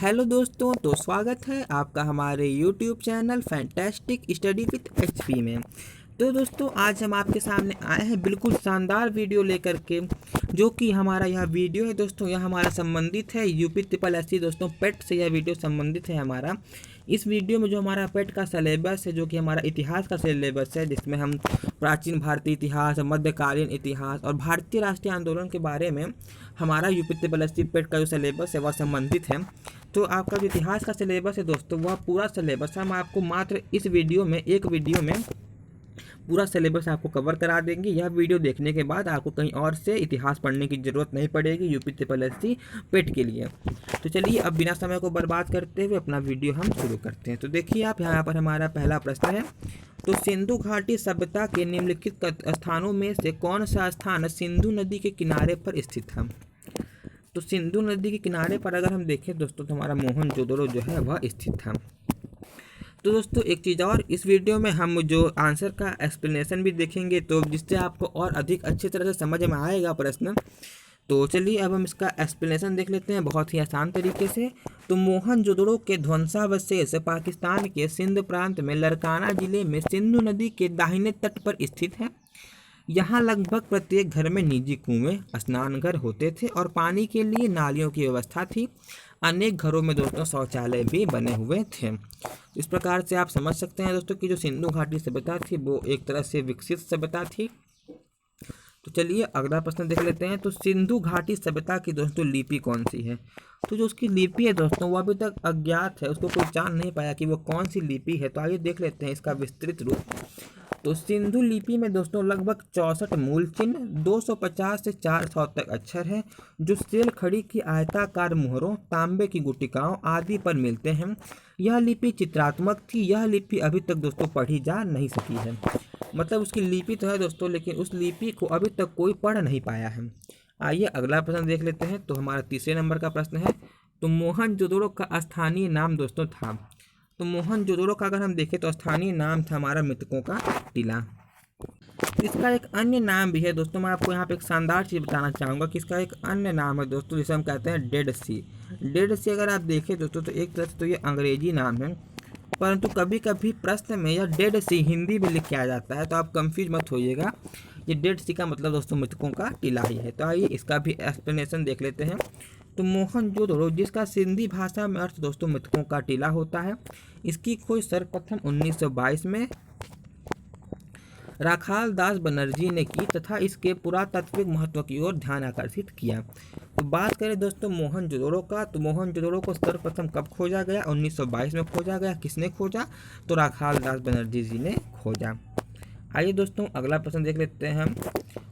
Hello दोस्तों, तो स्वागत है आपका हमारे YouTube channel fantastic study with HP में। तो दोस्तों, आज हम आपके सामने आए हैं बिल्कुल शानदार वीडियो लेकर के, जो कि हमारा यह वीडियो है दोस्तों, यह हमारा संबंधित है यूपी ट्रिपल एससी दोस्तों पेट से। यह वीडियो संबंधित है हमारा। इस वीडियो में जो हमारा पेट का सिलेबस है, जो कि हमारा इतिहास का सिलेबस है, जिसमें हम प्राचीन भारतीय इतिहास, मध्यकालीन इतिहास और भारतीय राष्ट्रीय आंदोलन के बारे में हमारा यूपी ट्रिपल एससी पेट का जो सिलेबस है वह संबंधित है। तो आपका जो इतिहास का सिलेबस है दोस्तों, वह पूरा सिलेबस हम आपको मात्र इस वीडियो में, एक वीडियो में पूरा सिलेबस आपको कवर करा देंगे। यह वीडियो देखने के बाद आपको कहीं और से इतिहास पढ़ने की ज़रूरत नहीं पड़ेगी यूपी ट्रिपल एससी पेट के लिए। तो चलिए अब बिना समय को बर्बाद करते हुए अपना वीडियो हम शुरू करते हैं। तो देखिए आप, यहाँ पर हमारा पहला प्रश्न है। तो सिंधु घाटी सभ्यता के निम्नलिखित स्थानों में से कौन सा स्थान सिंधु नदी के किनारे पर स्थित है? तो सिंधु नदी के किनारे पर अगर हम देखें दोस्तों, तो हमारा मोहनजोदड़ो जो है वह स्थित है। तो दोस्तों एक चीज़ और, इस वीडियो में हम जो आंसर का एक्सप्लेनेशन भी देखेंगे, तो जिससे आपको और अधिक अच्छी तरह से समझ में आएगा प्रश्न। तो चलिए अब हम इसका एक्सप्लेनेशन देख लेते हैं बहुत ही आसान तरीके से। तो मोहनजोदड़ो के ध्वंसावशेष पाकिस्तान के सिंध प्रांत में लरकाना जिले में सिंधु नदी के दाहिने तट पर स्थित है। यहाँ लगभग प्रत्येक घर में निजी कुएं, स्नानघर होते थे और पानी के लिए नालियों की व्यवस्था थी। अनेक घरों में दोस्तों शौचालय भी बने हुए थे। इस प्रकार से आप समझ सकते हैं दोस्तों कि जो सिंधु घाटी सभ्यता थी वो एक तरह से विकसित सभ्यता थी। तो चलिए अगला प्रश्न देख लेते हैं। तो सिंधु घाटी सभ्यता की दोस्तों लिपि कौन सी है? तो जो उसकी लिपि है दोस्तों, वो अभी तक अज्ञात है, उसको कोई जान नहीं पाया कि वो कौन सी लिपि है। तो आइए देख लेते हैं इसका विस्तृत रूप। तो सिंधु लिपि में दोस्तों लगभग 64 मूल चिन्ह, 250 से 400 तक अक्षर हैं, जो सेल खड़ी की आयताकार मुहरों, तांबे की गुटिकाओं आदि पर मिलते हैं। यह लिपि चित्रात्मक थी। यह लिपि अभी तक दोस्तों पढ़ी जा नहीं सकी है। मतलब उसकी लिपि तो है दोस्तों, लेकिन उस लिपि को अभी तक कोई पढ़ नहीं पाया है। आइए अगला प्रश्न देख लेते हैं। तो हमारा तीसरे नंबर का प्रश्न है। तो मोहनजोदड़ो का स्थानीय नाम दोस्तों था। तो मोहनजोदड़ो का अगर हम देखें तो स्थानीय नाम था हमारा मृतकों का टीला। इसका एक अन्य नाम भी है दोस्तों, मैं आपको यहाँ पे एक शानदार चीज़ बताना चाहूँगा कि इसका एक अन्य नाम है दोस्तों, जिसे हम कहते हैं डेड सी। डेड सी अगर आप देखें दोस्तों, तो एक तरह से तो ये अंग्रेजी नाम है, परंतु कभी कभी प्रश्न में यह डेड सी हिंदी में लिख के आ जाता है, तो आप कंफ्यूज मत होइएगा। ये डेड सी का मतलब दोस्तों मृतकों का टीला ही है। तो आइए इसका भी एक्सप्लेनेशन देख लेते हैं। तो मोहनजोदड़ो, जिसका सिंधी भाषा में अर्थ दोस्तों मृतकों का टीला होता है, इसकी खोज सर्वप्रथम 1922 में राखाल दास बनर्जी ने की तथा इसके पुरातात्विक महत्व की ओर ध्यान आकर्षित किया। तो बात करें दोस्तों मोहनजोदड़ो का, तो मोहनजोदड़ो को सर्वप्रथम कब खोजा गया? 1922 में खोजा गया। किसने खोजा? तो राखाल दास बनर्जी जी ने खोजा। आइए दोस्तों अगला प्रश्न देख लेते हैं हम।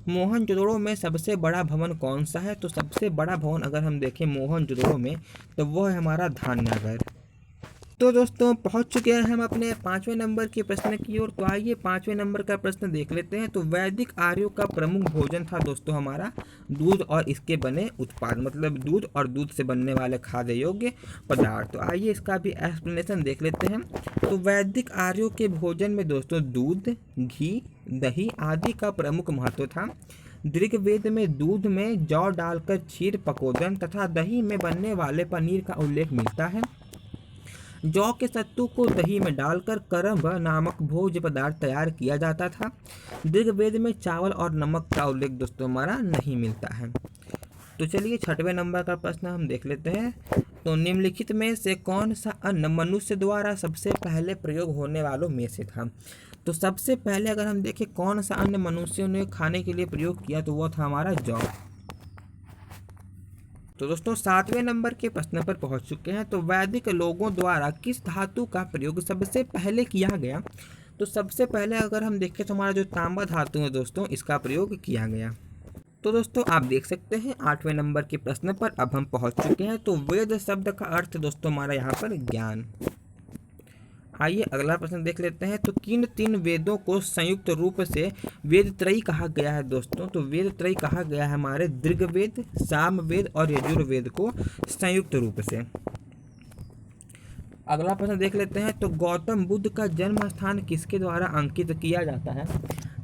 मोहनजोदड़ो में सबसे बड़ा भवन कौन सा है? तो सबसे बड़ा भवन अगर हम देखें मोहनजोदड़ो में, तो वह है हमारा धान्यागर। तो दोस्तों पहुंच चुके हैं हम अपने 5वें नंबर के प्रश्न की ओर। तो आइए 5वें नंबर का प्रश्न देख लेते हैं। तो वैदिक आर्यों का प्रमुख भोजन था दोस्तों हमारा दूध और इसके बने उत्पाद, मतलब दूध और दूध से बनने वाले खाद्य योग्य पदार्थ। तो आइए इसका भी एक्सप्लेनेशन देख लेते हैं। तो वैदिक आर्यों के भोजन में दोस्तों दूध, घी, दही आदि का प्रमुख महत्व था। ऋग्वेद में दूध में जौ डालकर क्षीर, पकोदन तथा दही में बनने वाले पनीर का उल्लेख मिलता है। जौ के सत्तू को दही में डालकर करम्ब नामक भोज्य पदार्थ तैयार किया जाता था। ऋग्वेद में चावल और नमक का उल्लेख दोस्तों हमारा नहीं मिलता है। तो चलिए 6वें नंबर का प्रश्न हम देख लेते हैं। तो निम्नलिखित में से कौन सा अन्न मनुष्य द्वारा सबसे पहले प्रयोग होने वालों में से था? तो सबसे पहले अगर हम देखें कौन सा अन्न मनुष्यों ने खाने के लिए प्रयोग किया, तो वह था हमारा जौ। तो दोस्तों 7वें नंबर के प्रश्न पर पहुंच चुके हैं। तो वैदिक लोगों द्वारा किस धातु का प्रयोग सबसे पहले किया गया? तो सबसे पहले अगर हम देखें तो हमारा जो तांबा धातु है दोस्तों, इसका प्रयोग किया गया। तो दोस्तों आप देख सकते हैं 8वें नंबर के प्रश्न पर अब हम पहुंच चुके हैं। तो वेद शब्द का अर्थ दोस्तों हमारा यहाँ पर ज्ञान। आइए अगला प्रश्न देख लेते हैं। तो किन 3 वेदों को संयुक्त रूप से वेद त्रयी कहा गया है दोस्तों? तो वेद त्रयी कहा गया है हमारे ऋग्वेद, सामवेद और यजुर्वेद को संयुक्त रूप से। अगला प्रश्न देख लेते हैं। तो गौतम बुद्ध का जन्म स्थान किसके द्वारा अंकित किया जाता है?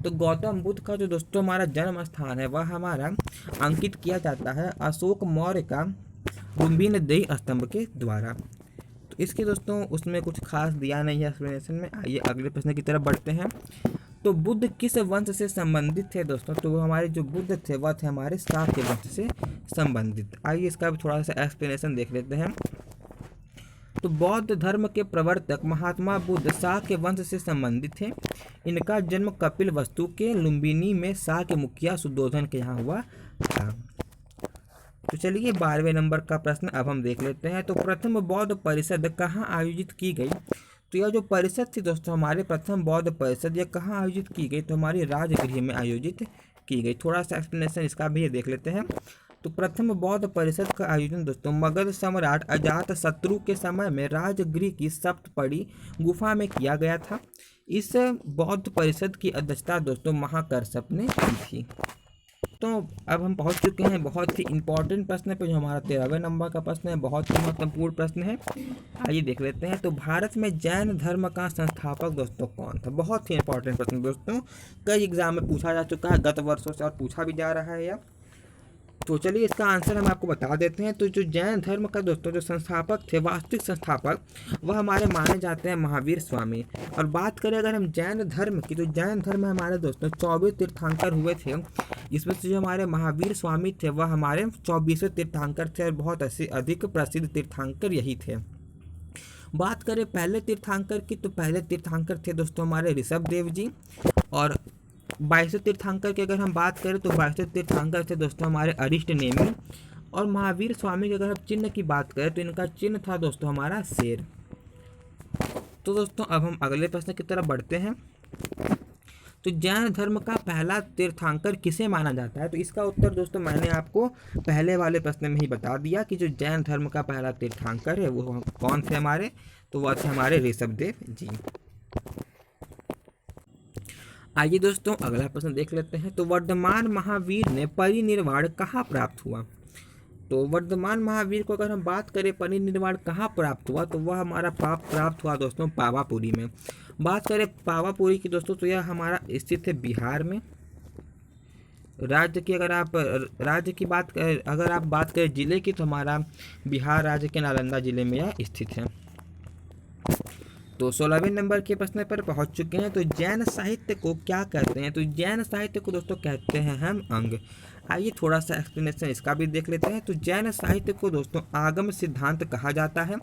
तो गौतम बुद्ध का जो दोस्तों हमारा जन्म स्थान है वह हमारा अंकित किया जाता है अशोक मौर्य का लुम्बिनीदेही स्तंभ के द्वारा। तो इसके दोस्तों उसमें कुछ खास दिया नहीं है एक्सप्लेनेशन में। आइए अगले प्रश्न की तरफ बढ़ते हैं। तो बुद्ध किस वंश से संबंधित थे दोस्तों? तो वो हमारे जो बुद्ध थे वह थे हमारे शाक्य वंश से संबंधित। आइए इसका भी थोड़ा सा एक्सप्लेनेशन देख लेते हैं। तो बौद्ध धर्म के प्रवर्तक महात्मा बुद्ध शाक्य वंश से संबंधित थे। इनका जन्म कपिलवस्तु के लुम्बिनी में शाक्य मुखिया सुद्धोधन के यहाँ हुआ था। तो चलिए 12वें नंबर का प्रश्न अब हम देख लेते हैं। तो प्रथम बौद्ध परिषद कहाँ आयोजित की गई? तो यह जो परिषद थी दोस्तों हमारे प्रथम बौद्ध परिषद, यह कहाँ आयोजित की गई? तो हमारी राजगृह में आयोजित की गई। थोड़ा सा एक्सप्लेनेशन इसका भी देख लेते हैं। तो प्रथम बौद्ध परिषद का आयोजन दोस्तों मगध सम्राट अजात शत्रु के समय में राजगृह की सप्तपदी गुफा में किया गया था। इस बौद्ध परिषद की अध्यक्षता दोस्तों महाकश्यप ने की थी। तो अब हम पहुंच चुके हैं बहुत ही इंपॉर्टेंट प्रश्न पे, जो हमारा 13वें नंबर का प्रश्न है। बहुत ही महत्वपूर्ण प्रश्न है, आइए देख लेते हैं। तो भारत में जैन धर्म का संस्थापक दोस्तों कौन था? बहुत ही इंपॉर्टेंट प्रश्न दोस्तों, कई एग्जाम में पूछा जा चुका है गत वर्षों से और पूछा भी जा रहा है यह। तो चलिए इसका आंसर हम आपको बता देते हैं। तो जो जैन धर्म का दोस्तों जो संस्थापक थे, वास्तविक संस्थापक, वह हमारे माने जाते हैं महावीर स्वामी। और बात करें अगर हम जैन धर्म की, तो जैन धर्म में हमारे दोस्तों 24 तीर्थंकर हुए थे। इसमें से जो हमारे महावीर स्वामी थे वह हमारे 24वें तीर्थंकर थे और बहुत ऐसे अधिक प्रसिद्ध तीर्थंकर यही थे। बात करें पहले तीर्थंकर की, तो पहले तीर्थंकर थे दोस्तों हमारे ऋषभ देव जी। और 22वें तीर्थंकर की अगर हम बात करें तो 22वें तीर्थंकर थे दोस्तों हमारे अरिष्ट नेमि। और महावीर स्वामी की अगर हम चिन्ह की बात करें तो इनका चिन्ह था दोस्तों हमारा शेर। तो दोस्तों अब हम अगले प्रश्न की तरफ बढ़ते हैं। तो जैन धर्म का पहला तीर्थंकर किसे माना जाता है? तो इसका उत्तर दोस्तों मैंने आपको पहले वाले प्रश्न में ही बता दिया कि जो जैन धर्म का पहला तीर्थंकर है वो कौन थे हमारे, तो वह थे हमारे ऋषभ देव जी। आइए दोस्तों अगला प्रश्न देख लेते हैं। तो वर्धमान महावीर ने परिनिर्वाण कहाँ प्राप्त हुआ? तो वर्धमान महावीर को अगर हम बात करें परिनिर्वाण कहाँ प्राप्त हुआ, तो वह हमारा प्राप्त हुआ दोस्तों पावापुरी में। बात करें पावापुरी की दोस्तों, तो यह हमारा स्थित है बिहार में। राज्य की अगर आप राज्य की बात अगर आप बात करें जिले की, तो हमारा बिहार राज्य के नालंदा जिले में यह स्थित है। तो 16वें नंबर के प्रश्न पर पहुंच चुके हैं। तो जैन साहित्य को क्या कहते हैं? तो जैन साहित्य को दोस्तों कहते हैं हम अंग। आइए थोड़ा सा एक्सप्लेनेशन इसका भी देख लेते हैं। तो जैन साहित्य को दोस्तों आगम सिद्धांत कहा जाता है।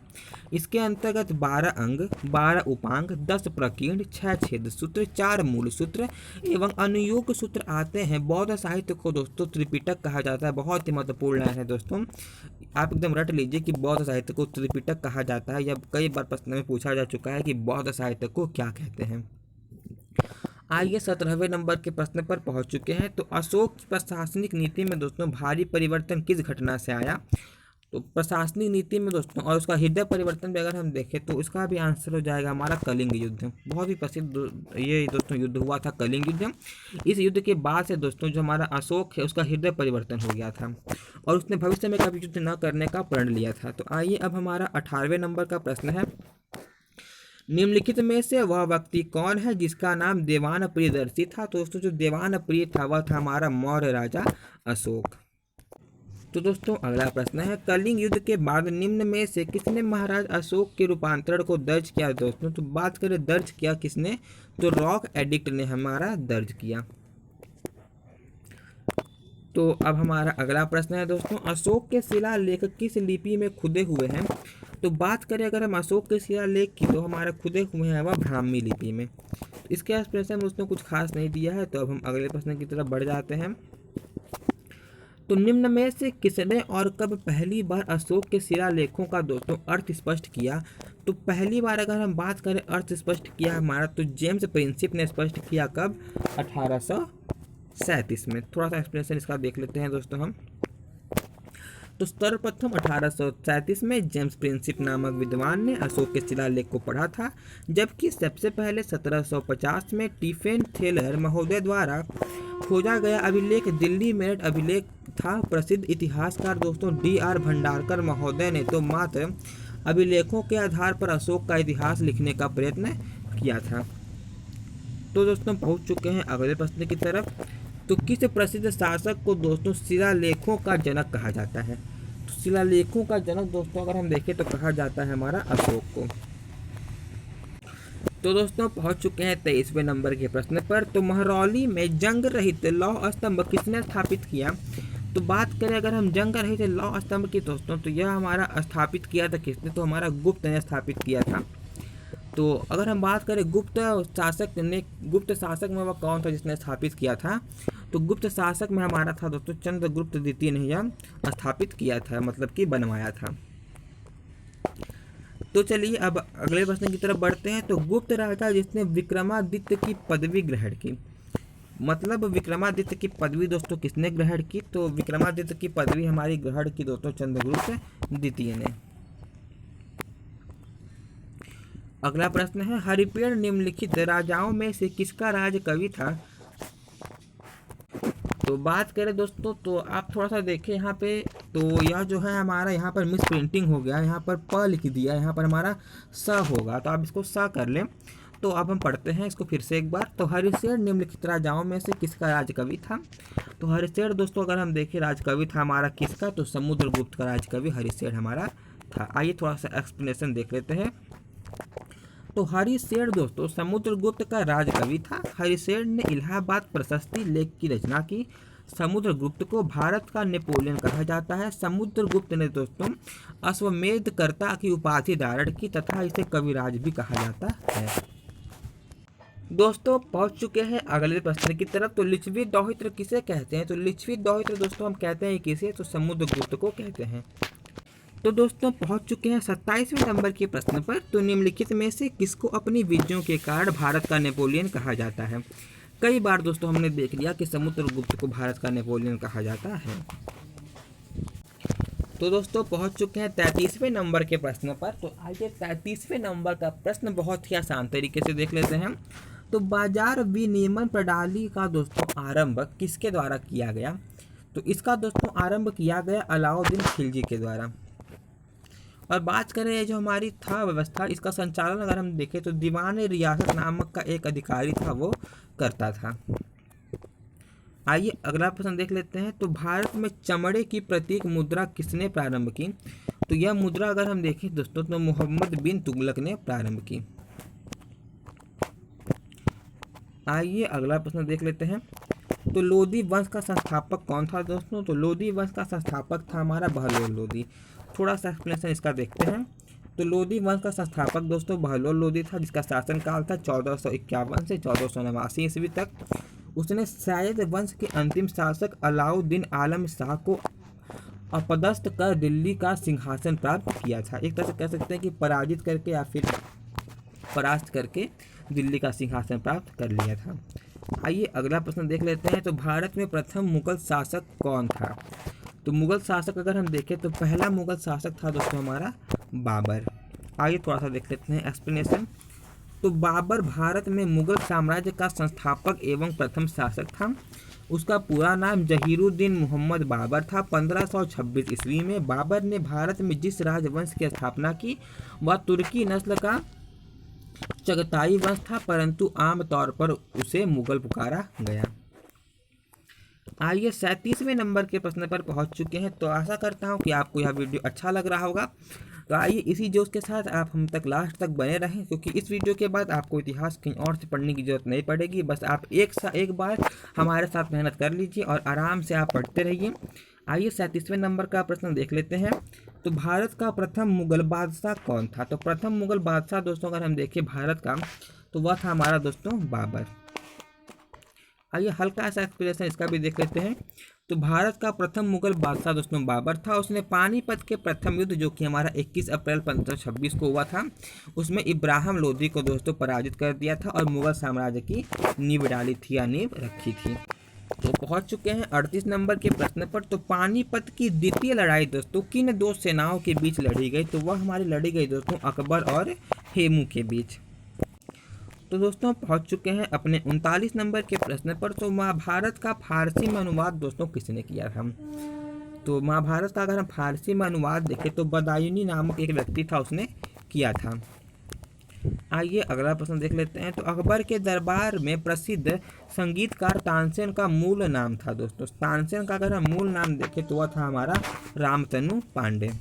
इसके अंतर्गत 12 अंग, 12 उपांग, 10 प्रकीर्ण, 6 छेद सूत्र, 4 मूल सूत्र एवं अनुयोग सूत्र आते हैं। बौद्ध साहित्य को दोस्तों त्रिपिटक कहा जाता है। बहुत ही महत्वपूर्ण लाइन है दोस्तों, आप एकदम रट लीजिए कि बौद्ध साहित्य को त्रिपिटक कहा जाता है। यह कई बार प्रश्न में पूछा जा चुका है कि बौद्ध साहित्य को क्या कहते हैं। आइए 17वें नंबर के प्रश्न पर पहुंच चुके हैं। तो अशोक की प्रशासनिक नीति में दोस्तों भारी परिवर्तन किस घटना से आया? तो प्रशासनिक नीति में दोस्तों और उसका हृदय परिवर्तन भी अगर हम देखें तो इसका भी आंसर हो जाएगा हमारा कलिंग युद्ध। बहुत ही प्रसिद्ध ये दोस्तों युद्ध हुआ था कलिंग युद्ध। इस युद्ध के बाद से दोस्तों जो हमारा अशोक है उसका हृदय परिवर्तन हो गया था और उसने भविष्य में कभी युद्ध न करने का प्रण लिया था। तो आइए अब हमारा 18वें नंबर का प्रश्न है। निम्नलिखित में से वह व्यक्ति कौन है जिसका नाम देवान प्रियदर्शी था? तो दोस्तों जो देवान प्रिय था वह था हमारा मौर्य राजा अशोक। तो दोस्तों अगला प्रश्न है, कलिंग युद्ध के बाद निम्न में से किसने महाराज अशोक के रूपांतरण को दर्ज किया? दोस्तों तो बात करें दर्ज किया किसने, तो रॉक एडिक्ट ने हमारा दर्ज किया। तो अब हमारा अगला प्रश्न है दोस्तों, अशोक के शिलालेख किस लिपि में खुदे हुए हैं? तो बात करें अगर हम अशोक के शिलालेख की, तो हमारे खुदे हुए हैं वह ब्राह्मी लिपि में। तो इसके प्रश्न में उसने कुछ खास नहीं दिया है। तो अब हम अगले प्रश्न की तरफ बढ़ जाते हैं। तो निम्न में से किसने और कब पहली बार अशोक के शिलालेखों का दोस्तों अर्थ स्पष्ट किया? तो पहली बार अगर हम बात करें अर्थ स्पष्ट किया हमारा, तो जेम्स प्रिंसिप ने स्पष्ट किया कब? 1837 में। थोड़ा सा एक्सप्लेनेशन इसका देख लेते हैं दोस्तों हम। तो सर्वप्रथम 1837 में जेम्स प्रिंसिप नामक विद्वान ने अशोक के शिलालेख को पढ़ा था, जबकि सबसे पहले 1750 में टिफेन थेलर महोदय द्वारा खोजा गया अभिलेख दिल्ली मेरठ अभिलेख था। प्रसिद्ध इतिहासकार दोस्तों D.R. भंडारकर महोदय ने तो मात्र अभिलेखों के आधार पर अशोक का इतिहास लिखने का प्रयत्न किया था। तो दोस्तों पहुंच चुके हैं अगले प्रश्न की तरफ। तो किस प्रसिद्ध शासक को दोस्तों शिलालेखों का जनक कहा जाता है? तो शिलालेखों का जनक दोस्तों अगर हम देखें तो कहा जाता है हमारा अशोक को। तो दोस्तों पहुंच चुके हैं 23वें नंबर के प्रश्न पर। तो महरौली में जंग रहित लौह स्तंभ किसने स्थापित किया? तो बात करें अगर हम जंग रहित लौह स्तंभ की दोस्तों, तो यह हमारा स्थापित किया था किसने? तो हमारा गुप्त ने स्थापित किया था। तो अगर हम बात करें गुप्त शासक में वह कौन था जिसने स्थापित किया था? तो गुप्त शासक में हमारा था दोस्तों चंद्रगुप्त द्वितीय ने यह स्थापित किया था, मतलब कि बनवाया था। तो चलिए अब अगले प्रश्न की तरफ बढ़ते हैं। तो गुप्त राजा जिसने विक्रमादित्य की पदवी ग्रहण की, मतलब विक्रमादित्य की पदवी दोस्तों किसने ग्रहण की? तो विक्रमादित्य की पदवी हमारी ग्रहण की दोस्तों चंद्रगुप्त द्वितीय ने। अगला प्रश्न है हरिपेड़ निम्नलिखित राजाओं में से किसका राज कवि था? तो बात करें दोस्तों तो आप थोड़ा सा देखें यहाँ पे, तो यह जो है हमारा यहाँ पर मिस प्रिंटिंग हो गया, यहाँ पर प लिख दिया, यहाँ पर हमारा स होगा, तो आप इसको स कर लें। तो अब हम पढ़ते हैं इसको फिर से एक बार। तो हरिशेर निम्नलिखित राजाओं में से किसका राजकवि था? तो हरिशेर दोस्तों अगर हम देखें राजकवि था हमारा किसका? तो समुद्रगुप्त का राजकवि हरिशेर हमारा था। आइए थोड़ा सा एक्सप्लेनेशन देख लेते हैं। तो हरिशेर दोस्तों समुद्रगुप्त का राजकवि था। हरिशेर ने इलाहाबाद प्रशस्ति लेख की रचना की। समुद्रगुप्त को भारत का नेपोलियन कहा जाता है। समुद्रगुप्त ने दोस्तों अश्वमेधकर्ता की उपाधि धारण की तथा इसे कविराज भी कहा जाता है। दोस्तों पहुंच चुके हैं अगले प्रश्न की तरफ। तो लिच्छवी दौहित्र किसे कहते हैं? तो लिच्छवी दौहित्र दोस्तों हम कहते हैं किसे? तो समुद्रगुप्त को कहते हैं। तो दोस्तों पहुंच चुके हैं 27वें नंबर के प्रश्न पर। तो निम्नलिखित में से किसको अपनी विजयों के कारण भारत का नेपोलियन कहा जाता है? कई बार दोस्तों हमने देख लिया कि समुद्रगुप्त को भारत का नेपोलियन कहा जाता है। तो दोस्तों पहुंच चुके हैं 33वें नंबर के प्रश्न पर। तो आइए 33वें नंबर का प्रश्न बहुत ही आसान तरीके से देख लेते हैं। तो बाजार विनियमन प्रणाली का दोस्तों आरंभ किसके द्वारा किया गया? तो इसका दोस्तों आरंभ किया गया अलाउद्दीन खिलजी के द्वारा। और बात करें जो हमारी था व्यवस्था, इसका संचालन अगर हम देखें तो दीवान रियासत नामक का एक अधिकारी था, वो करता था। आइए अगला प्रश्न देख लेते हैं। तो भारत में चमड़े की प्रतीक मुद्रा किसने प्रारंभ की? तो यह मुद्रा अगर हम देखें दोस्तों तो मोहम्मद बिन तुगलक ने प्रारंभ की। आइए अगला प्रश्न देख लेते हैं। तो लोदी वंश का संस्थापक कौन था दोस्तों? तो लोदी वंश का संस्थापक था हमारा बहलोल लोदी। थोड़ा सा एक्सप्लेनेशन इसका देखते हैं। तो लोदी वंश का संस्थापक दोस्तों बहलोल लोदी था, जिसका शासनकाल था 1451 से 1489 ईस्वी तक। उसने सैयद वंश के अंतिम शासक अलाउद्दीन आलम शाह को अपदस्थ कर दिल्ली का सिंहासन प्राप्त किया था। एक तरह से कह सकते हैं कि पराजित करके या फिर परास्त करके दिल्ली का सिंहासन प्राप्त कर लिया था। आइए अगला प्रश्न देख लेते हैं। तो भारत में प्रथम मुगल शासक कौन था? तो मुगल शासक अगर हम देखें तो पहला मुगल शासक था दोस्तों हमारा बाबर। आइए थोड़ा सा देख लेते हैं एक्सप्लेनेशन। तो बाबर भारत में मुगल साम्राज्य का संस्थापक एवं प्रथम शासक था। उसका पूरा नाम जहीरुद्दीन मोहम्मद बाबर था। 1526 ईस्वी में बाबर ने भारत में जिस राजवंश की स्थापना की वह तुर्की नस्ल का चगताई वंश था, परंतु आमतौर पर उसे मुगल पुकारा गया। आइए 37वें नंबर के प्रश्न पर पहुंच चुके हैं। तो आशा करता हूं कि आपको यह वीडियो अच्छा लग रहा होगा। तो आइए इसी जोश के साथ आप हम तक लास्ट तक बने रहें, क्योंकि इस वीडियो के बाद आपको इतिहास कहीं और से पढ़ने की जरूरत नहीं पड़ेगी। बस आप एक बार हमारे साथ मेहनत कर लीजिए और आराम से आप पढ़ते रहिए। आइए 37वें नंबर का प्रश्न देख लेते हैं। तो भारत का प्रथम मुगल बादशाह कौन था? तो प्रथम मुगल बादशाह दोस्तों अगर हम देखें भारत का, तो वह था हमारा दोस्तों बाबर। आइए हल्का सा एक्सप्लेनेशन इसका भी देख लेते हैं। तो भारत का प्रथम मुगल बादशाह दोस्तों बाबर था। उसने पानीपत के प्रथम युद्ध जो कि हमारा 21 अप्रैल 1526 को हुआ था, उसमें इब्राहिम लोदी को दोस्तों पराजित कर दिया था और मुगल साम्राज्य की नींव डाली थी या नींव रखी थी। तो पहुंच चुके हैं 38 नंबर के प्रश्न पर। तो पानीपत की द्वितीय लड़ाई दोस्तों किन दो सेनाओं के बीच लड़ी गई? तो वह हमारी लड़ी गई दोस्तों अकबर और हेमू के बीच। तो दोस्तों पहुंच चुके हैं अपने 39 नंबर के प्रश्न पर। तो महाभारत का फारसी में अनुवाद दोस्तों किसने किया था? तो महाभारत का अगर हम फारसी में अनुवाद देखें तो बदायूनी नामक एक व्यक्ति था, उसने किया था। आइए अगला प्रश्न देख लेते हैं। तो अकबर के दरबार में प्रसिद्ध संगीतकार तानसेन का मूल नाम था दोस्तों। तानसेन का अगर हम मूल नाम देखें तो वह था हमारा रामतनु पांडे।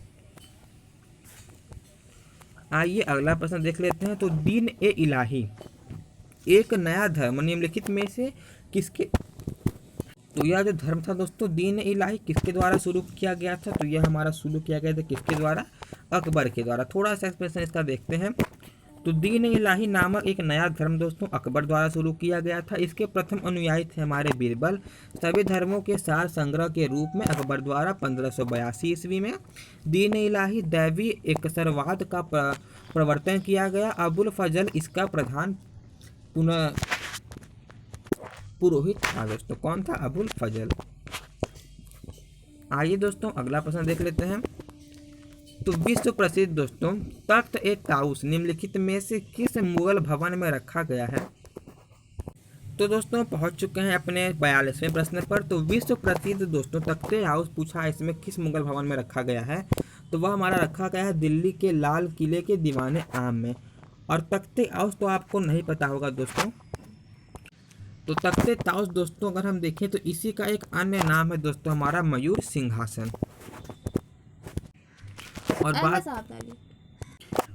आइए अगला प्रश्न देख लेते हैं। तो दीन ए इलाही एक नया धर्म निम्नलिखित में से किसके, तो यह जो धर्म था दोस्तों दीन ए इलाही किसके द्वारा शुरू किया गया था, तो यह हमारा शुरू किया गया था किसके द्वारा, अकबर के द्वारा। थोड़ा सा एक्सप्लेनेशन इसका देखते हैं। तो दीन ए इलाही नामक एक नया धर्म दोस्तों अकबर द्वारा शुरू किया गया था। इसके प्रथम अनुयायी थे हमारे बीरबल। सभी धर्मों के सार संग्रह के रूप में अकबर द्वारा 1582 ईस्वी में दीन ए इलाही दैवी एकसरवाद का प्रवर्तन किया गया। अबुल फजल इसका प्रधान पुरोहित था दोस्तों। कौन था, अबुल फजल। आइए दोस्तों अगला प्रश्न देख लेते हैं। तो विश्व प्रसिद्ध दोस्तों तख्त ए ताउस निम्नलिखित में से किस मुगल भवन में रखा गया है। तो दोस्तों पहुंच चुके हैं अपने 42वें प्रश्न पर। तो विश्व प्रसिद्ध दोस्तों तख्त ए ताउस पूछा इसमें किस मुगल भवन में रखा गया है, तो वह हमारा रखा गया है दिल्ली के लाल किले के दीवाने आम में। और तख्त ए ताउस तो आपको नहीं पता होगा दोस्तों। तो तख्त ए ताउस दोस्तों अगर हम देखें तो इसी का एक अन्य नाम है दोस्तों हमारा मयूर सिंहासन। और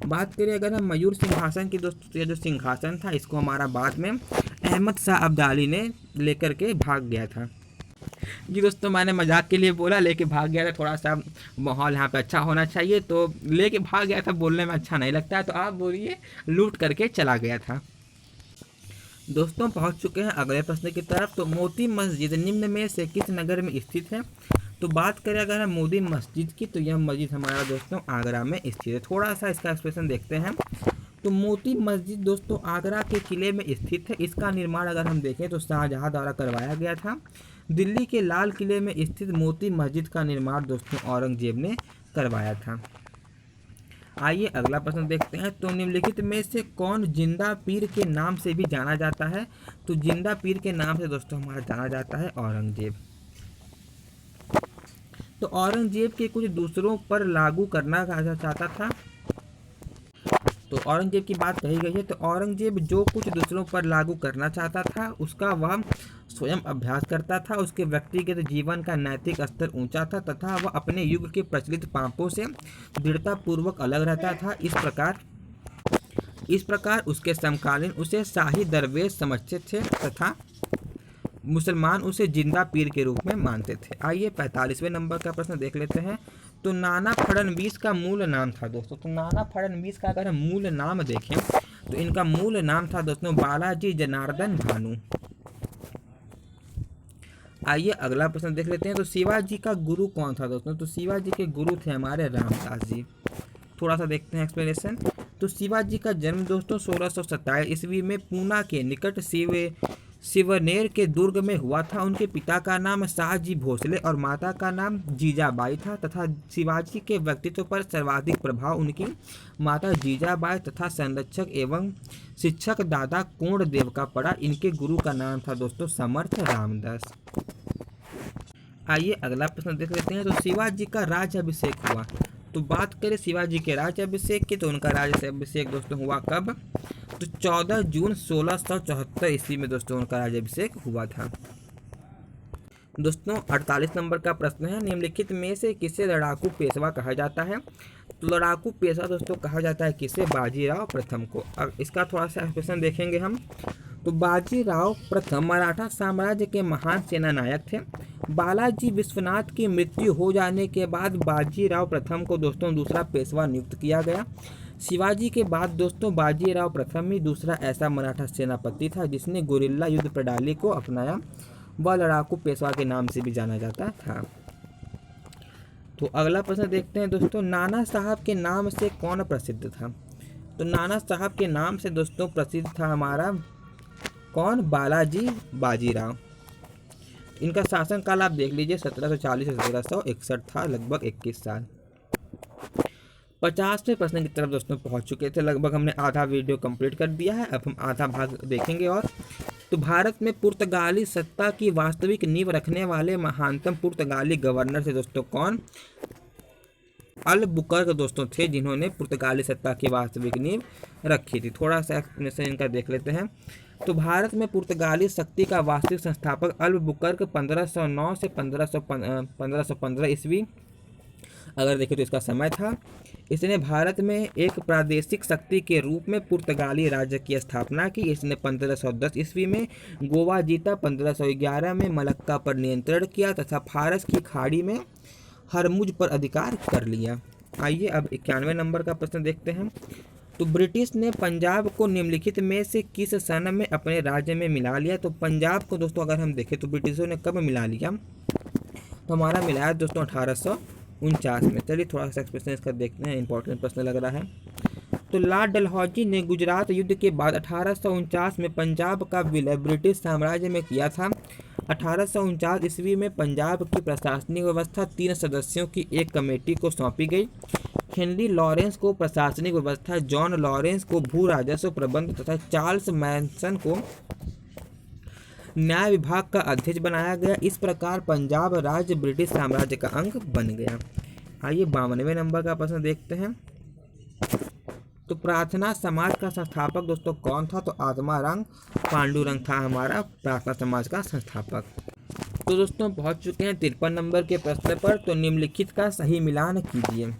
बात करें अगर हम मयूर सिंहासन की दोस्तों, तो ये जो सिंहासन था इसको हमारा बाद में अहमद शाह अब्दाली ने लेकर के भाग गया था। जी दोस्तों मैंने मजाक के लिए बोला लेके भाग गया था, थोड़ा सा माहौल यहाँ पे अच्छा होना चाहिए, तो लेके भाग गया था बोलने में अच्छा नहीं लगता है, तो आप बोलिए लूट करके चला गया था। दोस्तों पहुँच चुके हैं अगले प्रश्न की तरफ। तो मोती मस्जिद निम्न में से किस नगर में स्थित है। तो बात करें अगर हम मोती मस्जिद की, तो यह मस्जिद हमारा दोस्तों आगरा में स्थित है। थोड़ा सा इसका एक्सप्लेनेशन देखते हैं। तो मोती मस्जिद दोस्तों आगरा के किले में स्थित है। इसका निर्माण अगर हम देखें तो शाहजहां द्वारा करवाया गया था। दिल्ली के लाल किले में स्थित मोती मस्जिद का निर्माण दोस्तों औरंगजेब ने करवाया था। आइए अगला प्रश्न देखते हैं। तो निम्नलिखित में से कौन जिंदा पीर के नाम से भी जाना जाता है। तो जिंदा पीर के नाम से दोस्तों हमारा जाना जाता है औरंगजेब। तो औरंगजेब के कुछ दूसरों पर लागू करना चाहता था। तो औरंगजेब की बात कही गई है। तो औरंगजेब जो कुछ दूसरों पर लागू करना चाहता था उसका वह स्वयं अभ्यास करता था। उसके व्यक्तिगत जीवन का नैतिक स्तर ऊंचा था तथा वह अपने युग के प्रचलित पापों से दृढ़तापूर्वक अलग रहता था। इस प्रकार उसके समकालीन उसे शाही दरवेश समझते थे तथा मुसलमान उसे जिंदा पीर के रूप में मानते थे। आइए 45वें नंबर का प्रश्न देख लेते हैं। तो नाना फडणवीस का मूल नाम था दोस्तों। तो नाना फडणवीस का अगर हम मूल नाम देखें तो इनका मूल नाम था दोस्तों बालाजी जनार्दन भानु। आइए अगला प्रश्न देख लेते हैं। तो शिवाजी का गुरु कौन था दोस्तों। तो शिवाजी के गुरु थे हमारे रामदास जी। थोड़ा सा देखते हैं एक्सप्लेनेशन। तो शिवाजी का जन्म दोस्तों 1627 ईस्वी में पूना के निकट शिवनेर के दुर्ग में हुआ था। उनके पिता का नाम शाहजी भोसले और माता का नाम जीजाबाई था तथा शिवाजी के व्यक्तित्व पर सर्वाधिक प्रभाव उनकी माता जीजाबाई तथा संरक्षक एवं शिक्षक दादा कोंडदेव का पड़ा। इनके गुरु का नाम था दोस्तों समर्थ रामदास। आइए अगला प्रश्न देख लेते हैं। तो शिवाजी का राज्याभिषेक हुआ। तो बात करें शिवाजी के राज्याभिषेक की, तो उनका राज्याभिषेक दोस्तों हुआ कब, तो 14 जून 1674 ईस्वी में दोस्तों उनका राज्याभिषेक हुआ था। दोस्तों 48 नंबर का प्रश्न है। निम्नलिखित में से किसे लड़ाकू पेशवा कहा जाता है। तो लड़ाकू पेशवा दोस्तों कहा जाता है किसे, बाजीराव प्रथम को। अब इसका थोड़ा सा क्वेश्चन देखेंगे हम। तो बाजीराव प्रथम मराठा साम्राज्य के महान सेनानायक थे। बालाजी विश्वनाथ की मृत्यु हो जाने के बाद बाजीराव प्रथम को दोस्तों दूसरा पेशवा नियुक्त किया गया। शिवाजी के बाद दोस्तों बाजीराव प्रथम ही दूसरा ऐसा मराठा सेनापति था जिसने गुरिल्ला युद्ध प्रणाली को अपनाया। वह लड़ाकू पेशवा के नाम से भी जाना जाता था। तो अगला प्रश्न देखते हैं दोस्तों। नाना साहब के नाम से कौन प्रसिद्ध था। तो नाना साहब के नाम से दोस्तों प्रसिद्ध था हमारा कौन, बालाजी बाजीराव। इनका शासन काल आप देख लीजिए 1740 से 1761 था, लगभग 21 साल। 50वें प्रश्न की तरफ दोस्तों पहुंच चुके थे। लगभग हमने आधा वीडियो कंप्लीट कर दिया है। अब हम आधा भाग देखेंगे। और तो भारत में पुर्तगाली सत्ता की वास्तविक नींव रखने वाले महानतम पुर्तगाली गवर्नर थे दोस्तों कौन, अल्बुकर्क दोस्तों थे जिन्होंने पुर्तगाली सत्ता की वास्तविक नींव रखी थी। थोड़ा सा एक्सप्लेनेशन इनका देख लेते हैं। तो भारत में पुर्तगाली शक्ति का वास्तविक संस्थापक अल्बुकर्क 1509 से 1515 ईस्वी अगर देखें तो इसका समय था। इसने भारत में एक प्रादेशिक शक्ति के रूप में पुर्तगाली राज्य की स्थापना की। इसने 1510 ईस्वी में गोवा जीता, 1511 में मलक्का पर नियंत्रण किया तथा फारस की खाड़ी में हरमुज पर अधिकार कर लिया। आइए अब 91 नंबर का प्रश्न देखते हैं। तो ब्रिटिश ने पंजाब को निम्नलिखित में से किस सन में अपने राज्य में मिला लिया? तो पंजाब को दोस्तों अगर हम देखें तो ब्रिटिशों ने कब मिला लिया? तो हमारा मिलाया दोस्तों 1849 में। चलिए थोड़ा सा एक्सप्रेशन इसका देखते हैं, इंपॉर्टेंट प्रश्न लग रहा है। तो लॉर्ड डलहौजी ने गुजरात युद्ध के बाद 1849 में पंजाब का विलय ब्रिटिश साम्राज्य में किया था। 1849 ईस्वी में पंजाब की प्रशासनिक व्यवस्था 3 सदस्यों की एक कमेटी को सौंपी गई। हेनरी लॉरेंस को प्रशासनिक व्यवस्था, जॉन लॉरेंस को भू राजस्व प्रबंध तथा चार्ल्स मैनसन को न्याय विभाग का अध्यक्ष बनाया गया। इस प्रकार पंजाब राज्य ब्रिटिश साम्राज्य का अंग बन गया। आइए 52वें नंबर का प्रश्न देखते हैं। तो प्रार्थना समाज का संस्थापक दोस्तों कौन था? तो आत्माराम पांडुरंग था हमारा प्रार्थना समाज का संस्थापक। तो दोस्तों पहुंच चुके हैं 53 नंबर के प्रश्न पर। तो निम्नलिखित का सही मिलान कीजिए।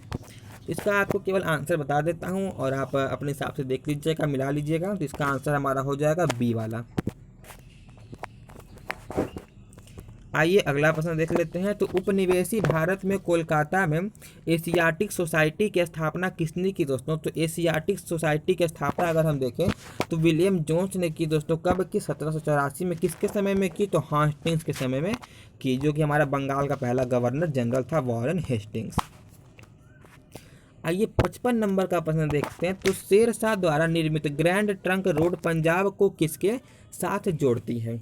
इसका आपको केवल आंसर बता देता हूं और आप अपने हिसाब से देख लीजिएगा, मिला लीजिएगा। तो इसका आंसर हमारा हो जाएगा बी वाला। आइए अगला प्रश्न देख लेते हैं। तो उपनिवेशी भारत में कोलकाता में एशियाटिक सोसाइटी की स्थापना किसने की दोस्तों? तो एशियाटिक सोसाइटी की स्थापना अगर हम देखें तो विलियम जोन्स ने की दोस्तों। कब की? 1784 में। किसके समय में की? तो हेस्टिंग्स के समय में की, जो कि हमारा बंगाल का पहला गवर्नर जनरल था, वॉरेन हेस्टिंग्स। आइए 55 नंबर का प्रश्न देखते हैं। तो शेरशाह द्वारा निर्मित ग्रैंड ट्रंक रोड पंजाब को किसके साथ जोड़ती है?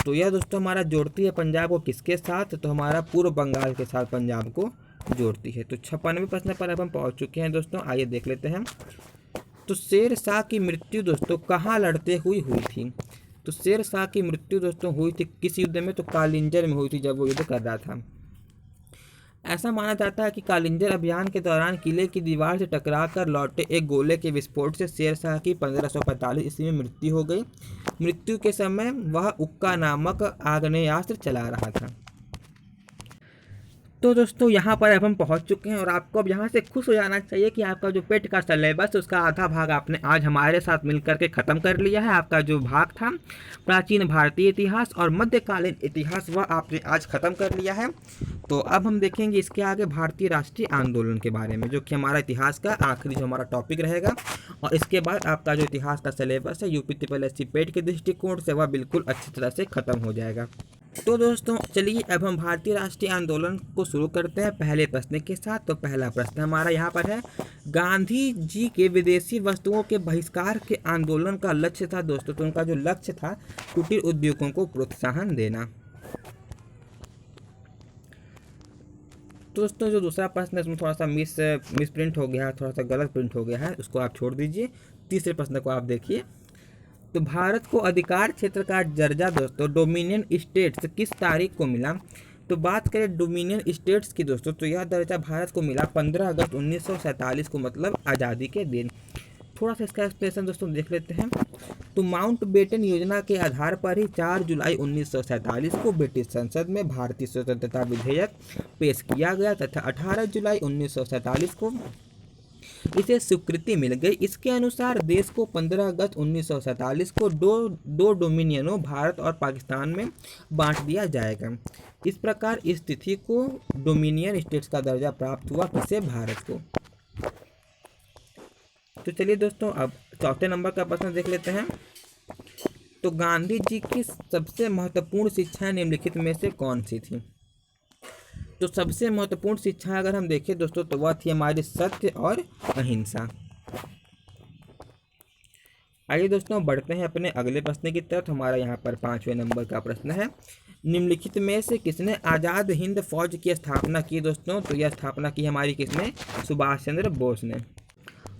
तो यह दोस्तों हमारा जोड़ती है पंजाब को किसके साथ? तो हमारा पूर्व बंगाल के साथ पंजाब को जोड़ती है। तो 56वें प्रश्न पर अब हम पहुंच चुके हैं दोस्तों। आइए देख लेते हैं। तो शेरशाह की मृत्यु दोस्तों कहाँ लड़ते हुई हुई थी? तो शेरशाह की मृत्यु दोस्तों हुई थी किस युद्ध में? तो कालिंजर में हुई थी, जब वो युद्ध कर रहा था। ऐसा माना जाता है कि कालिंजर अभियान के दौरान किले की दीवार से टकराकर लौटे एक गोले के विस्फोट से शेरशाह की 1545 ईस्वी में मृत्यु हो गई। मृत्यु के समय वह उक्का नामक आग्नेयास्त्र चला रहा था। तो दोस्तों यहाँ पर अब हम पहुँच चुके हैं और आपको अब यहाँ से खुश हो जाना चाहिए कि आपका जो पेट का सिलेबस उसका आधा भाग आपने आज हमारे साथ मिलकर के ख़त्म कर लिया है। आपका जो भाग था प्राचीन भारतीय इतिहास और मध्यकालीन इतिहास वह आपने आज ख़त्म कर लिया है। तो अब हम देखेंगे इसके आगे भारतीय राष्ट्रीय आंदोलन के बारे में, जो कि हमारा इतिहास का आखिरी जो हमारा टॉपिक रहेगा। और इसके बाद आपका जो इतिहास का सिलेबस है यूपी ट्रिपल एससी पेट के दृष्टिकोण से वह बिल्कुल अच्छी तरह से ख़त्म हो जाएगा। तो दोस्तों चलिए अब हम भारतीय राष्ट्रीय आंदोलन को शुरू करते हैं पहले प्रश्न के साथ। तो पहला प्रश्न हमारा यहाँ पर है, गांधी जी के विदेशी वस्तुओं के बहिष्कार के आंदोलन का लक्ष्य था दोस्तों। तो उनका जो लक्ष्य था कुटीर उद्योगों को प्रोत्साहन देना। दोस्तों जो दूसरा प्रश्न है उसमें थोड़ा सा मिस प्रिंट हो गया है, थोड़ा सा गलत प्रिंट हो गया है, उसको आप छोड़ दीजिए। तीसरे प्रश्न को आप देखिए। तो भारत को अधिकार क्षेत्र का दर्जा दोस्तों डोमिनियन स्टेट्स किस तारीख को मिला? तो बात करें डोमिनियन स्टेट्स की दोस्तों तो यह दर्जा भारत को मिला 15 अगस्त 1947 को, मतलब आज़ादी के दिन। थोड़ा सा इसका एक्सप्लेनेशन दोस्तों देख लेते हैं। तो माउंटबेटन योजना के आधार पर ही 4 जुलाई 1947 को ब्रिटिश संसद में भारतीय स्वतंत्रता विधेयक पेश किया गया तथा 18 जुलाई 1947 को इसे स्वीकृति मिल गई। इसके अनुसार देश को 15 अगस्त 1947 को दो डोमिनियनों भारत और पाकिस्तान में बांट दिया जाएगा। इस प्रकार इस तिथि को डोमिनियन स्टेट्स का दर्जा प्राप्त हुआ, किसे? भारत को। तो चलिए दोस्तों अब चौथे नंबर का प्रश्न देख लेते हैं। तो गांधी जी की सबसे महत्वपूर्ण शिक्षाएं निम्नलिखित में से कौन सी थी? तो सबसे महत्वपूर्ण शिक्षा अगर हम देखें दोस्तों तो वह थी हमारी सत्य और अहिंसा। आइए दोस्तों बढ़ते हैं अपने अगले प्रश्न की तरफ। हमारा यहाँ पर 5वें नंबर का प्रश्न है, निम्नलिखित में से किसने आज़ाद हिंद फौज की स्थापना की दोस्तों? तो यह स्थापना की हमारी किसने? सुभाष चंद्र बोस ने।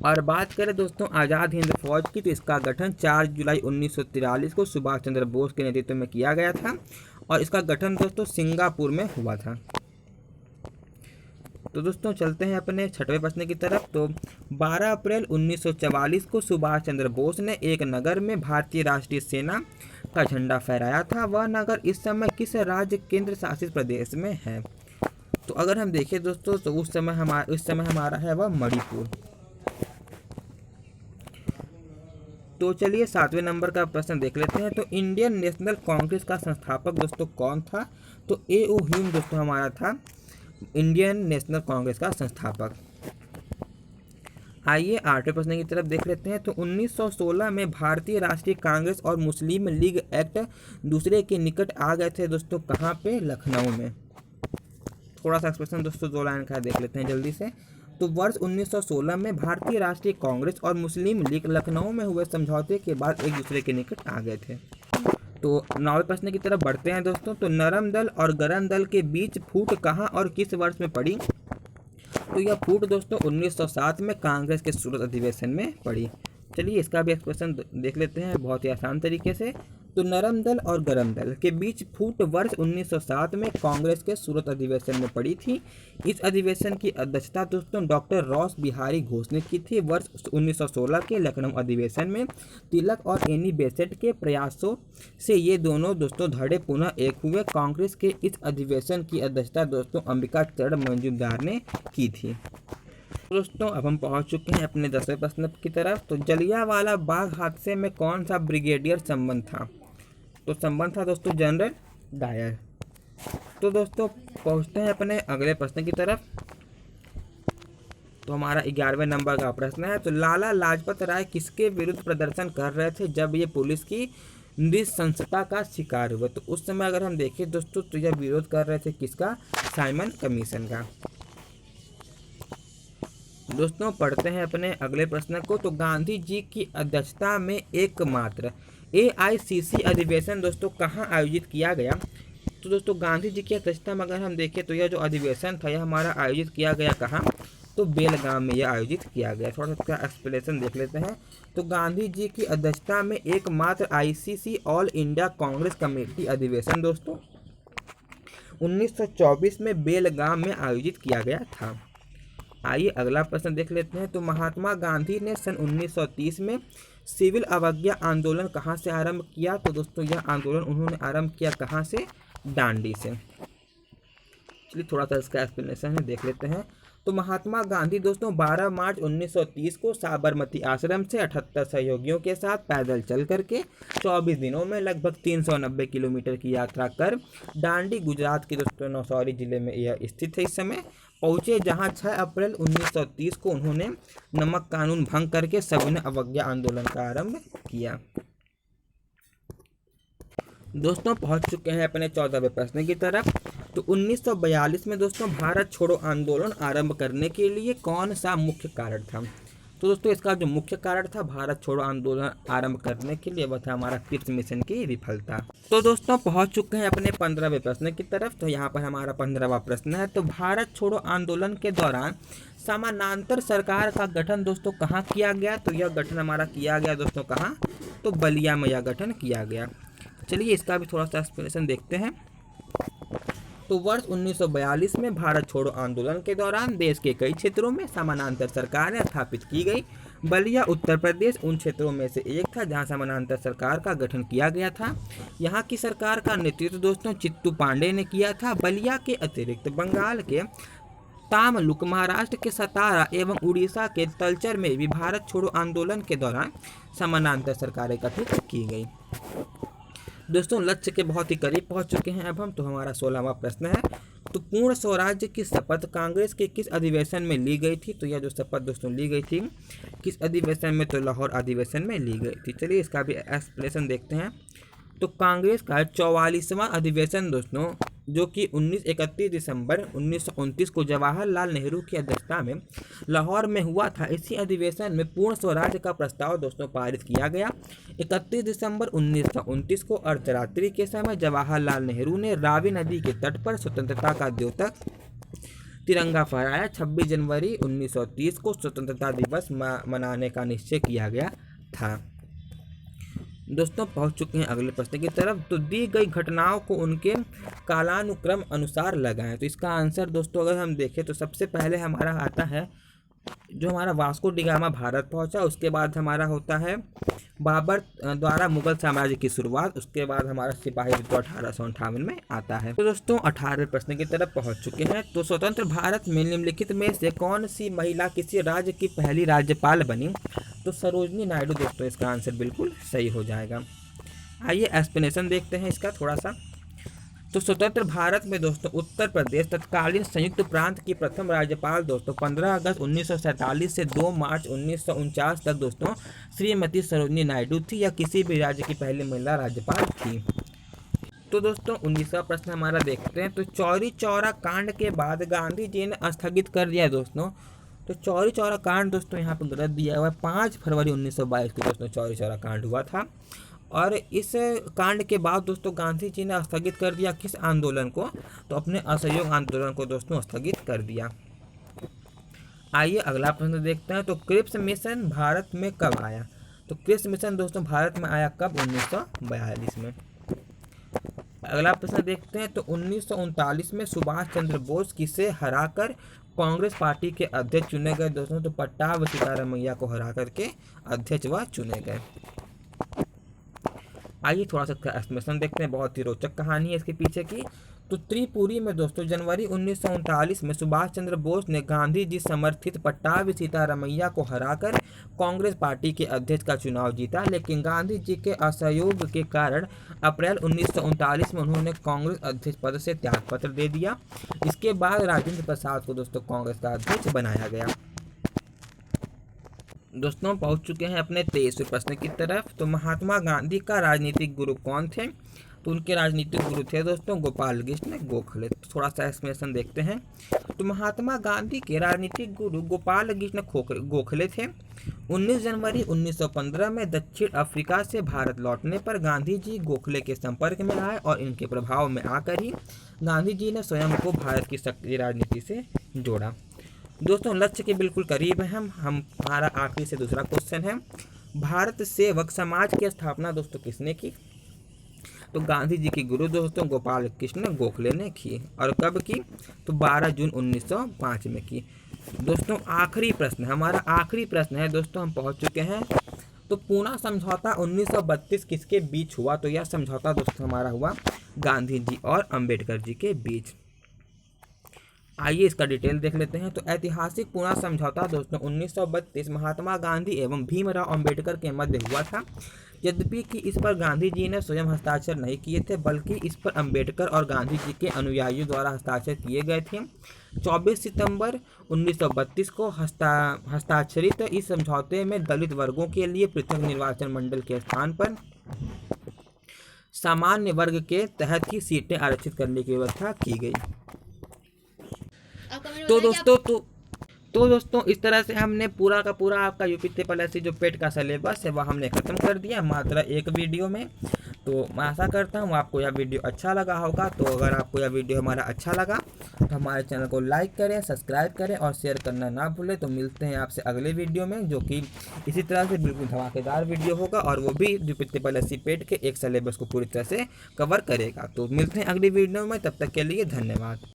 और बात करें दोस्तों आज़ाद हिंद फौज की तो इसका गठन 4 जुलाई 1943 को सुभाष चंद्र बोस के नेतृत्व में किया गया था और इसका गठन दोस्तों सिंगापुर में हुआ था। तो दोस्तों चलते हैं अपने छठवें प्रश्न की तरफ। तो 12 अप्रैल 1944 को सुभाष चंद्र बोस ने एक नगर में भारतीय राष्ट्रीय सेना का झंडा फहराया था। वह नगर इस समय किस राज्य केंद्र शासित प्रदेश में है? तो अगर हम देखें दोस्तों तो उस समय हमारा है वह मणिपुर। तो चलिए 7वें नंबर का प्रश्न देख लेते हैं। तो इंडियन नेशनल कांग्रेस का संस्थापक दोस्तों कौन था? तो ए.ओ. ह्यूम दोस्तों हमारा था इंडियन नेशनल कांग्रेस का संस्थापक। आइए 8वें प्रश्न की तरफ देख लेते हैं। तो 1916 में भारतीय राष्ट्रीय कांग्रेस और मुस्लिम लीग एक्ट दूसरे के निकट आ गए थे दोस्तों, कहाँ पे? लखनऊ में। थोड़ा सा एक्सप्रेशन दोस्तों 2 लाइन का देख लेते हैं जल्दी से। तो वर्ष 1916 में भारतीय राष्ट्रीय कांग्रेस और मुस्लिम लीग लखनऊ में हुए समझौते के बाद एक दूसरे के निकट आ गए थे। तो 9वें प्रश्न की तरफ बढ़ते हैं दोस्तों। तो नरम दल और गरम दल के बीच फूट कहाँ और किस वर्ष में पड़ी? तो यह फूट दोस्तों 1907 में कांग्रेस के सूरत अधिवेशन में पड़ी। चलिए इसका भी एक्सप्रेशन देख लेते हैं बहुत ही आसान तरीके से। तो नरम दल और गरम दल के बीच फूट वर्ष 1907 में कांग्रेस के सूरत अधिवेशन में पड़ी थी। इस अधिवेशन की अध्यक्षता दोस्तों डॉक्टर रॉस बिहारी घोष ने की थी। वर्ष 1916 के लखनऊ अधिवेशन में तिलक और एनी बेसेंट के प्रयासों से ये दोनों दोस्तों धड़े पुनः एक हुए। कांग्रेस के इस अधिवेशन की अध्यक्षता दोस्तों अंबिका चरण मजूमदार ने की थी। दोस्तों अब हम पहुंच चुके हैं अपने 10वें प्रश्न की तरफ। तो जलियांवाला बाग हादसे में कौन सा ब्रिगेडियर संबंध था? तो संबंध था दोस्तों जनरल डायर। तो दोस्तों पहुंचते हैं अपने अगले प्रश्न की तरफ। तो हमारा 11वें नंबर का प्रश्न है। तो लाला लाजपत राय किसके विरुद्ध प्रदर्शन कर रहे थे जब ये पुलिस की नृशंसता का शिकार हुए? तो उस समय अगर हम देखें दोस्तों तो यह विरोध कर रहे थे किसका? साइमन कमीशन का। दोस्तों पढ़ते हैं अपने अगले प्रश्न को। तो गांधी जी की अध्यक्षता में एकमात्र AICC अधिवेशन दोस्तों कहाँ आयोजित किया गया? तो दोस्तों गांधी जी की अध्यक्षता में अगर हम देखें तो यह जो अधिवेशन था यह हमारा आयोजित किया गया कहाँ? तो बेलगाम में यह आयोजित किया गया। थोड़ा सा इसका एक्सप्लेनेशन देख लेते हैं। तो गांधी जी की अध्यक्षता में एकमात्र ICC all India Congress committee अधिवेशन दोस्तों 1924 में बेलगाम में आयोजित किया गया था। आइए अगला प्रश्न देख लेते हैं। तो महात्मा गांधी ने सन 1930 में सिविल अवज्ञा आंदोलन कहाँ से आरंभ किया? तो दोस्तों यह आंदोलन उन्होंने आरंभ किया कहाँ से? दांडी से। चलिए थोड़ा सा इसका एक्सप्लेनेशन है देख लेते हैं। तो महात्मा गांधी दोस्तों 12 मार्च 1930 को साबरमती आश्रम से 78 सहयोगियों के साथ पैदल चल करके 24 दिनों में लगभग 390 किलोमीटर की यात्रा कर दांडी गुजरात के दोस्तों नौसारी जिले में यह स्थित है इस समय पहुंचे, जहां 6 अप्रैल 1930 को उन्होंने नमक कानून भंग करके सविनय अवज्ञा आंदोलन का आरंभ किया। दोस्तों पहुंच चुके हैं अपने 14वें प्रश्न की तरफ। तो 1942 में दोस्तों भारत छोड़ो आंदोलन आरंभ करने के लिए कौन सा मुख्य कारण था? तो दोस्तों इसका जो मुख्य कारण था भारत छोड़ो आंदोलन आरंभ करने के लिए वह था हमारा क्रिप्स मिशन की विफलता। तो दोस्तों पहुंच चुके हैं अपने 15वें प्रश्न की तरफ। तो यहाँ पर हमारा 15वां प्रश्न है। तो भारत छोड़ो आंदोलन के दौरान समानांतर सरकार का गठन दोस्तों कहाँ किया गया? तो यह गठन हमारा किया गया दोस्तों कहाँ? तो बलिया में यह गठन किया गया। चलिए इसका भी थोड़ा सा एक्सप्लेनेशन देखते हैं। तो वर्ष 1942 में भारत छोड़ो आंदोलन के दौरान देश के कई क्षेत्रों में समानांतर सरकारें स्थापित की गई। बलिया उत्तर प्रदेश उन क्षेत्रों में से एक था जहां समानांतर सरकार का गठन किया गया था। यहां की सरकार का नेतृत्व दोस्तों चित्तू पांडे ने किया था। बलिया के अतिरिक्त बंगाल के तामलुक, महाराष्ट्र के सतारा एवं उड़ीसा के तलचर में भी भारत छोड़ो आंदोलन के दौरान समानांतर सरकारें गठित की गई। दोस्तों लक्ष्य के बहुत ही करीब पहुंच चुके हैं अब हम। तो हमारा 16वां प्रश्न है। तो पूर्ण स्वराज्य की शपथ कांग्रेस के किस अधिवेशन में ली गई थी? तो यह जो शपथ दोस्तों ली गई थी किस अधिवेशन में? तो लाहौर अधिवेशन में ली गई थी। चलिए इसका भी एक्सप्लेनेशन देखते हैं। तो कांग्रेस का 44वां अधिवेशन दोस्तों जो कि 31 दिसंबर 1929 को जवाहरलाल नेहरू की अध्यक्षता में लाहौर में हुआ था। इसी अधिवेशन में पूर्ण स्वराज्य का प्रस्ताव दोस्तों पारित किया गया। 31 दिसंबर 1929 को अर्धरात्रि के समय जवाहरलाल नेहरू ने रावी नदी के तट पर स्वतंत्रता का द्योतक तिरंगा फहराया। 26 जनवरी 1930 को स्वतंत्रता दिवस मनाने का निश्चय किया गया था। दोस्तों पहुंच चुके हैं अगले प्रश्न की तरफ। तो दी गई घटनाओं को उनके कालानुक्रम अनुसार लगाएं। तो इसका आंसर दोस्तों अगर हम देखें तो सबसे पहले हमारा आता है जो हमारा वास्को डी गामा भारत पहुंचा, उसके बाद हमारा होता है बाबर द्वारा मुगल साम्राज्य की शुरुआत, उसके बाद हमारा सिपाही विद्रोह 1858 में आता है। तो दोस्तों 18वें प्रश्न की तरफ पहुंच चुके हैं। तो स्वतंत्र भारत में निम्नलिखित में से कौन सी महिला किसी राज्य की पहली राज्यपाल बनी? तो सरोजनी नायडू दोस्तों इसका आंसर बिल्कुल सही हो जाएगा। आइए एक्सप्लेनेशन देखते हैं इसका थोड़ा सा। तो स्वतंत्र भारत में दोस्तों उत्तर प्रदेश तत्कालीन संयुक्त प्रांत की प्रथम राज्यपाल दोस्तों 15 अगस्त 1947 से 2 मार्च 1949 तक दोस्तों श्रीमती सरोजनी नायडू थी। या किसी भी राज्य की पहली महिला राज्यपाल थी। तो दोस्तों 19वां प्रश्न हमारा देखते हैं। तो चौरी चौरा कांड के बाद गांधी जी ने स्थगित कर दिया दोस्तों। तो चौरी चौरा कांड दोस्तों यहाँ पर गलत दिया हुआ है। 5 फरवरी 1922 को दोस्तों चौरी चौरा कांड हुआ था। और इस कांड के बाद दोस्तों गांधी जी ने स्थगित कर दिया किस आंदोलन को? तो अपने असहयोग आंदोलन को दोस्तों स्थगित कर दिया। आइए अगला प्रश्न देखते हैं। तो क्रिप्स मिशन भारत में कब आया? तो क्रिप्स मिशन दोस्तों भारत में आया कब? 1942 में। अगला प्रश्न देखते हैं। तो 1939 में सुभाष चंद्र बोस किसे हराकर कांग्रेस पार्टी के अध्यक्ष चुने गए दोस्तों? तो पट्टाभ सिद्धारमैया को हरा करके अध्यक्ष वह चुने गए। आइए थोड़ा सा एक्सप्लेनेशन देखते हैं, बहुत ही रोचक कहानी है इसके पीछे की। तो त्रिपुरी में दोस्तों जनवरी 1939 में सुभाष चंद्र बोस ने गांधी जी समर्थित पट्टाभी सीतारमैया को हराकर कांग्रेस पार्टी के अध्यक्ष का चुनाव जीता। लेकिन गांधी जी के असहयोग के कारण अप्रैल 1939 में उन्होंने कांग्रेस अध्यक्ष पद से त्यागपत्र दे दिया। इसके बाद राजेंद्र प्रसाद को दोस्तों कांग्रेस का अध्यक्ष बनाया गया। दोस्तों पहुंच चुके हैं अपने 23वें प्रश्न की तरफ। तो महात्मा गांधी का राजनीतिक गुरु कौन थे? तो उनके राजनीतिक गुरु थे दोस्तों गोपाल कृष्ण गोखले। तो थोड़ा सा एक्सप्लेनेशन देखते हैं। तो महात्मा गांधी के राजनीतिक गुरु गोपाल कृष्ण गोखले थे। 19 जनवरी 1915 में दक्षिण अफ्रीका से भारत लौटने पर गांधी जी गोखले के संपर्क में आए और इनके प्रभाव में आकर ही गांधी जी ने स्वयं को भारत की सक्रिय राजनीति से जोड़ा। दोस्तों लक्ष्य के बिल्कुल करीब है हम हमारा आखिरी से दूसरा क्वेश्चन है। भारत सेवक समाज की स्थापना दोस्तों किसने की? तो गांधी जी के गुरु दोस्तों गोपाल कृष्ण गोखले ने की। और कब की? तो 12 जून 1905 में की। दोस्तों आखिरी प्रश्न, हमारा आखिरी प्रश्न है दोस्तों, हम पहुंच चुके हैं। तो पूना समझौता 1932 किसके बीच हुआ? तो यह समझौता दोस्तों हमारा हुआ गांधी जी और अंबेडकर जी के बीच। आइए इसका डिटेल देख लेते हैं। तो ऐतिहासिक पूना समझौता दोस्तों 1932 महात्मा गांधी एवं भीमराव अंबेडकर के मध्य हुआ था। यद्यपि कि इस पर गांधी जी ने स्वयं हस्ताक्षर नहीं किए थे, बल्कि इस पर अंबेडकर और गांधी जी के अनुयायियों द्वारा हस्ताक्षर किए गए थे। 24 सितंबर 1932 को हस्ताक्षरित इस समझौते में दलित वर्गों के लिए पृथक निर्वाचन मंडल के स्थान पर सामान्य वर्ग के तहत ही सीटें आरक्षित करने की व्यवस्था की गई। तो दोस्तों इस तरह से हमने पूरा का पूरा आपका यूपी ट्रिपल एससी जो पेट का सिलेबस है वह हमने ख़त्म कर दिया मात्र एक वीडियो में। तो मैं आशा करता हूँ आपको यह वीडियो अच्छा लगा होगा। तो अगर आपको यह वीडियो हमारा अच्छा लगा तो हमारे चैनल को लाइक करें, सब्सक्राइब करें और शेयर करना ना भूलें। तो मिलते हैं आपसे अगले वीडियो में, जो कि इसी तरह से बिल्कुल धमाकेदार वीडियो होगा और वो भी यूपी ट्रिपल एससी पेट के एक सिलेबस को पूरी तरह से कवर करेगा। तो मिलते हैं अगली वीडियो में, तब तक के लिए धन्यवाद।